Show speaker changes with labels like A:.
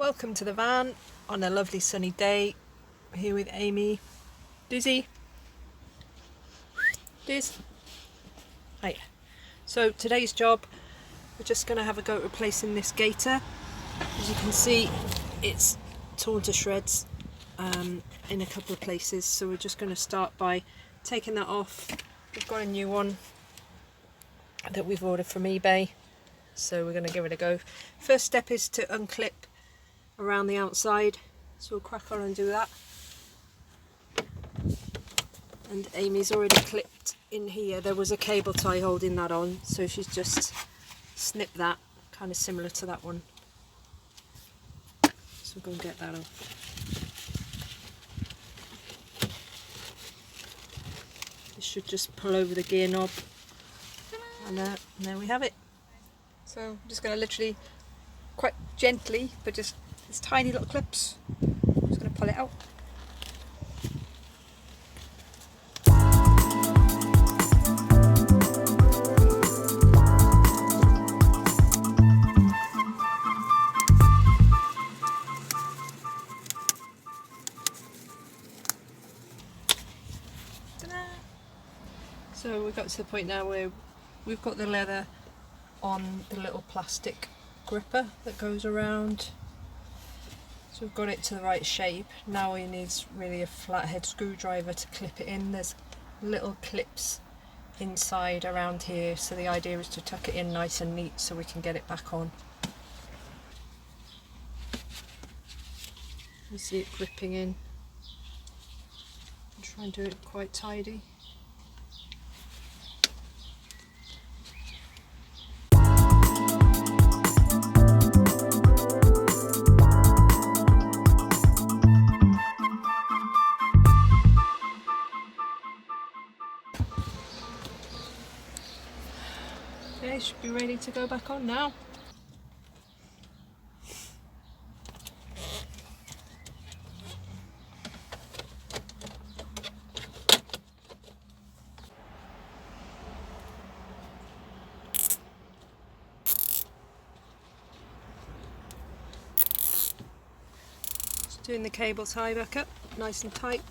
A: Welcome to the van on a lovely sunny day. Here with Amy. Dizzy. Diz. Hi. So today's job, we're just going to have a go at replacing this gaiter. As you can see, it's torn to shreds in a couple of places, so we're just going to start by taking that off. We've got a new one that we've ordered from eBay, so we're going to give it a go. First step is to unclip around the outside, so we'll crack on and do that. And Amy's already clipped in here. There was a cable tie holding that on, so she's just snipped that, kind of similar to that one. So we'll go and get that off. This should just pull over the gear knob, and there we have it.
B: So I'm just going to literally, quite gently, but just these tiny little clips, I'm just going to pull it out.
A: So we've got to the point now where we've got the leather on the little plastic gripper that goes around. So we've got it to the right shape. Now we need really a flathead screwdriver to clip it in. There's little clips inside around here, so the idea is to tuck it in nice and neat so we can get it back on. You see it gripping in. I'll try and do it quite tidy. Okay, should be ready to go back on now. Just doing the cable tie back up, nice and tight.